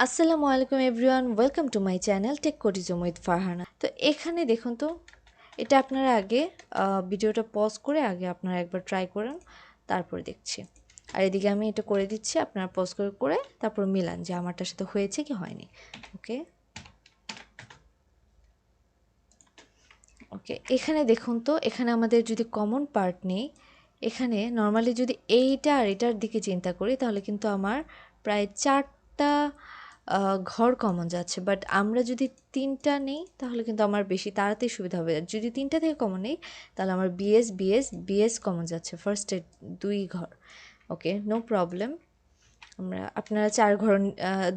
আসসালামু আলাইকুম everyone, welcome to my channel Tech Codism with Farhana. তো এখানে দেখুন তো, এটা আপনারা আগে ভিডিওটা পজ করে আগে আপনারা একবার ট্রাই করেন, তারপরে দেখছি। আর এদিকে আমি এটা করে দিচ্ছি, আপনারা পজ করে করে তারপর মিলান যে আমারটার সাথে হয়েছে কি হয়নি। ওকে ওকে এখানে দেখুন তো, এখানে আমাদের যদি কমন পার্ট নেই, এখানে নর্মালি যদি এইটা আর এটার দিকে চিন্তা করি তাহলে কিন্তু আমার প্রায় 4টা ঘর কমন যাচ্ছে। বাট আমরা যদি 3টা নেই তাহলে কিন্তু আমার বেশি তাড়াতাড়ি সুবিধা হবে। যদি 3টা থেকে কমন নেই তাহলে আমার বিএস বিএস বিএস কমন যাচ্ছে, ফার্স্টে 2 ঘর। Okay, no problem. আপনারা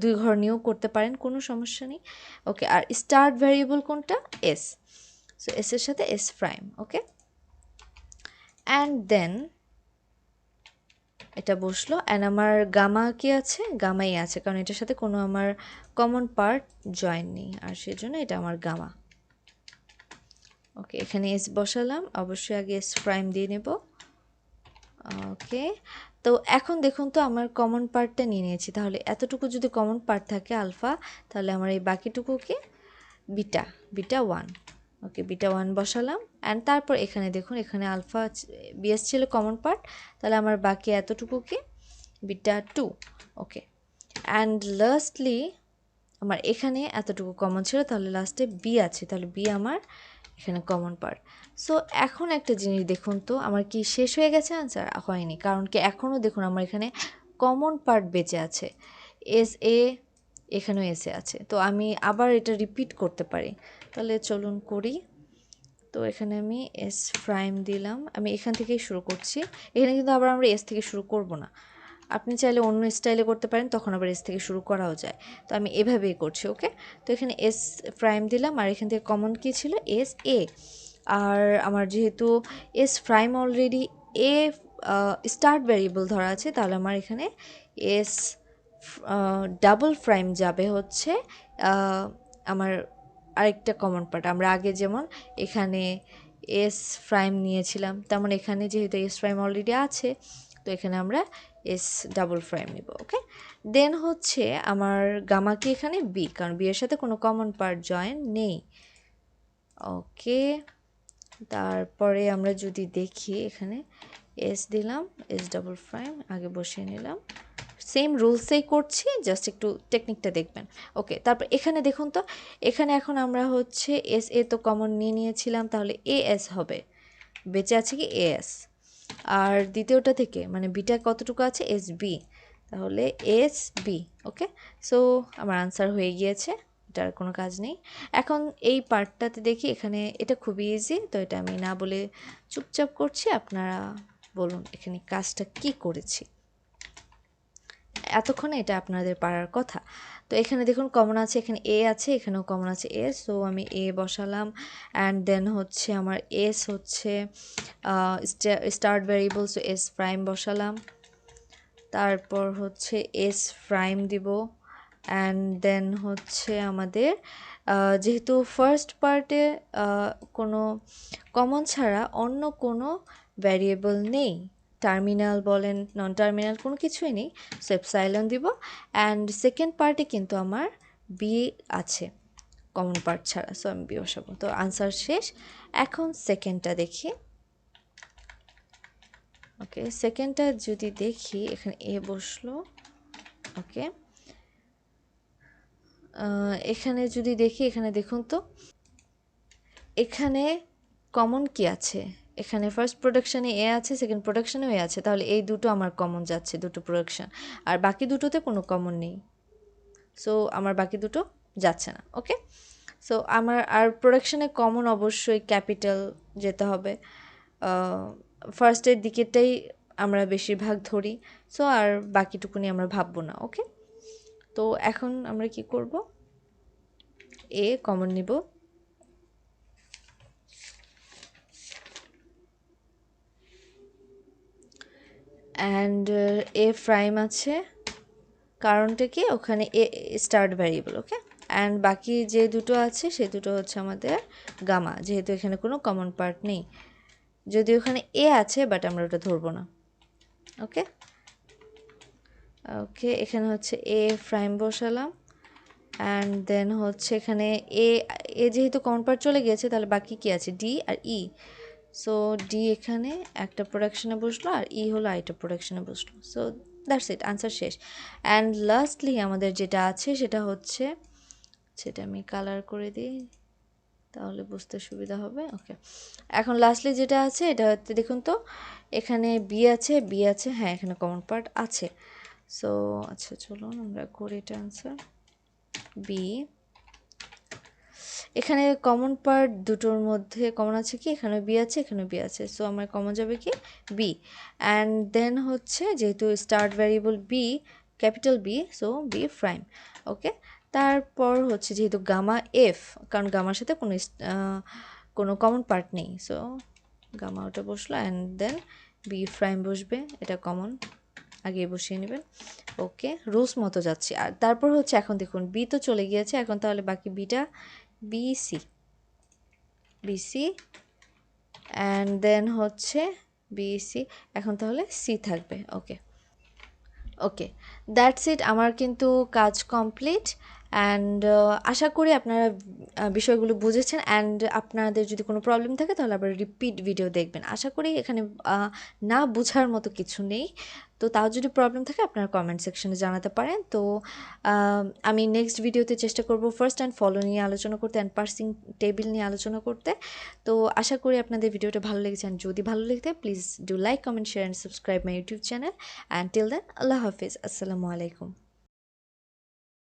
2 ঘর নিয়েও করতে পারেন, কোনো সমস্যা নেই। ওকে, আর স্টার্ট ভ্যারিয়েবল কোনটা? এস। সো এস এর সাথে S prime. Okay, and then এটা বসলো। অ্যান্ড আমার গামা কি আছে? গামাই আছে, কারণ এটার সাথে কোনো আমার কমন পার্ট জয়েন নেই, আর সেজন্য এটা আমার গামা। ওকে, এখানে এস বসালাম, অবশ্যই আগে এস প্রাইম দিয়ে নেব। ওকে, তো এখন দেখুন তো আমার কমন পার্টটা নিয়ে নিয়েছি, তাহলে এতটুকু যদি কমন পার্ট থাকে আলফা, তাহলে আমার এই বাকিটুকুকে beta, beta one. Okay, beta one বসালাম। অ্যান্ড তারপর এখানে দেখুন, এখানে আলফা বিএস ছিল কমন পার্ট, তাহলে আমার বাকি এতটুকুকে beta two. Okay, and lastly আমার এখানে এতটুকু কমন ছিল, তাহলে লাস্টে বি আছে, তাহলে বি আমার এখানে কমন পার্ট। সো এখন একটা জিনিস দেখুন তো, আমার কি শেষ হয়ে গেছে? আনসার হয়নি, কারণ কি এখনও দেখুন আমার এখানে কমন পার্ট বেঁচে আছে। এস এ, এখানেও এসে আছে, তো আমি আবার এটা রিপিট করতে পারি। তাহলে চলুন করি। তো এখানে আমি এস প্রাইম দিলাম, আমি এখান থেকেই শুরু করছি। এখানে কিন্তু আবার আমরা এস থেকে শুরু করব না, আপনি চাইলে অন্য স্টাইলে করতে পারেন, তখন আবার এস থেকে শুরু করাও যায়। তো আমি এভাবেই করছি। ওকে, তো এখানে এস প্রাইম দিলাম, আর এখান থেকে কমন কী ছিল? S A. আর আমার যেহেতু এস প্রাইম অলরেডি এ স্টার্ট ভ্যারিয়েবল ধরা আছে, তাহলে আমার এখানে এস ডাবল প্রাইম যাবে হচ্ছে আমার আরেকটা কমন পার্ট। আমরা আগে যেমন এখানে এস প্রাইম নিয়েছিলাম, তেমন এখানে যেহেতু এস প্রাইম অলরেডি আছে, তো এখানে আমরা এস ডাবল প্রাইম নিব। ওকে, দেন হচ্ছে আমার গামাকে এখানে বি, কারণ বি এর সাথে কোনো কমন পার্ট জয়েন নেই। ওকে, তারপরে আমরা যদি দেখি এখানে এস দিলাম, এস ডাবল প্রাইম আগে বসিয়ে নিলাম, সেম রুলসেই করছি, জাস্ট একটু টেকনিকটা দেখবেন। ওকে, তারপর এখানে দেখুন তো, এখানে এখন আমরা হচ্ছে এস এ তো কমন নিয়ে নিয়েছিলাম, তাহলে এ এস হবে, বেঁচে আছে কি এ এস। আর দ্বিতীয়টা থেকে মানে বিটা কতটুকু আছে? এস বি, তাহলে এস বি। ওকে, সো আমার আনসার হয়ে গিয়েছে, এটার কোনো কাজ নেই। এখন এই পার্টটাতে দেখি, এখানে এটা খুবই ইজি, তো এটা আমি না বলে চুপচাপ করছি, আপনারা বলুন এখানে কাজটা কি করেছি। এতক্ষণে এটা আপনাদের পারার কথা। তো এখানে দেখুন কমন আছে, এখানে এ আছে, এখানেও কমন আছে এ, সো আমি এ বসালাম। অ্যান্ড দেন হচ্ছে আমার এস হচ্ছে start variable, so S prime বসালাম। তারপর হচ্ছে এস প্রাইম দিব। অ্যান্ড দেন হচ্ছে আমাদের যেহেতু ফার্স্ট পার্টে কোনো কমন ছাড়া অন্য কোনো ভ্যারিয়েবল নেই, টার্মিনাল বলেন নন টার্মিনাল কোনো কিছুই নেই, সো এপসাইলন দিব। অ্যান্ড সেকেন্ড পার্টে কিন্তু আমার বি আছে কমন পার্ট ছাড়া, সো আমি বি বসাবো। তো আনসার শেষ। এখন সেকেন্ডটা দেখি। ওকে, সেকেন্ডটা যদি দেখি, এখানে এ বসলো। ওকে, এখানে যদি দেখি, এখানে দেখুন তো, এখানে কমন কি আছে? এখানে ফার্স্ট প্রোডাকশানে এ আছে, সেকেন্ড প্রোডাকশানেও এ আছে, তাহলে এই দুটো আমার কমন যাচ্ছে, দুটো প্রোডাকশান। আর বাকি দুটোতে কোনো কমন নেই, সো আমার বাকি দুটো যাচ্ছে না। ওকে, সো আমার আর প্রোডাকশানে কমন অবশ্যই ক্যাপিটাল যেতে হবে, ফার্স্টের দিকেরটাই আমরা বেশিরভাগ ধরি, সো আর বাকিটুকুনি আমরা ভাববো না। ওকে, তো এখন আমরা কি করব? এ কমন নিব, অ্যান্ড এ প্রাইম আছে, কারণটা কি? ওখানে এ স্টার্ট ভ্যারিয়েবল। ওকে, অ্যান্ড বাকি যে দুটো আছে সে দুটো হচ্ছে আমাদের গামা, যেহেতু এখানে কোনো কমন পার্ট নেই, যদি ওখানে এ আছে বাট আমরা ওটা ধরবো না। ওকে ওকে, এখানে হচ্ছে এ প্রাইম বসালাম, অ্যান্ড দেন হচ্ছে এখানে এ এ যেহেতু কমন পার্ট চলে গিয়েছে তাহলে বাকি কি আছে ডি আর ই। সো ডি এখানে একটা প্রোডাকশনে বসলো আর ই হলো আইটা প্রোডাকশনে বসলো। সো দ্যাটস ইট, আনসার শেষ। অ্যান্ড লাস্টলি আমাদের যেটা আছে সেটা হচ্ছে, সেটা আমি কালার করে দিই তাহলে বুঝতে সুবিধা হবে। ওকে, এখন লাস্টলি যেটা আছে এটা হচ্ছে, দেখুন তো এখানে বি আছে, বি আছে, হ্যাঁ এখানে কমন পার্ট আছে। সো আচ্ছা চলুন আমরা করি এটা আনসার বি। এখানে কমন পার্ট দুটোর মধ্যে কমন আছে কি, এখানে বি আছে, এখানে বি আছে, সো আমার কমন যাবে কি বি। অ্যান্ড দেন হচ্ছে যেহেতু start variable B, capital B, so B prime. Okay, তারপর হচ্ছে যেহেতু গামা এফ, কারণ গামার সাথে কোনো কমন পার্ট নেই, সো গামা ওটা বসলো অ্যান্ড দেন বি প্রাইম বসবে, এটা কমন আগে বসিয়ে নেবেন। ওকে, রুলস মতো যাচ্ছি। আর তারপর হচ্ছে এখন দেখুন বি তো চলে গিয়েছে, এখন তাহলে বাকি beta BC, BC and then হচ্ছে বিসি, এখন তাহলে সি থাকবে। ওকে ওকে, দ্যাটস ইট, আমার কিন্তু কাজ কমপ্লিট। অ্যান্ড আশা করি আপনারা বিষয়গুলো বুঝেছেন। অ্যান্ড আপনাদের যদি কোনো প্রবলেম থাকে তাহলে আবার রিপিট ভিডিও দেখবেন। আশা করি এখানে না বোঝার মতো কিছু নেই। তো তাও যদি প্রবলেম থাকে আপনারা কমেন্ট সেকশনে জানাতে পারেন। তো আমি নেক্সট ভিডিওতে চেষ্টা করব ফার্স্ট অ্যান্ড ফলো নিয়ে আলোচনা করতে, অ্যান্ড পার্সিং টেবিল নিয়ে আলোচনা করতে। তো আশা করি আপনাদের ভিডিওটা ভালো লেগেছে, অ্যান্ড যদি ভালো লেগে please do like, comment, share and subscribe my YouTube channel. And till then আল্লাহ হাফিজ, আসসালামু আলাইকুম।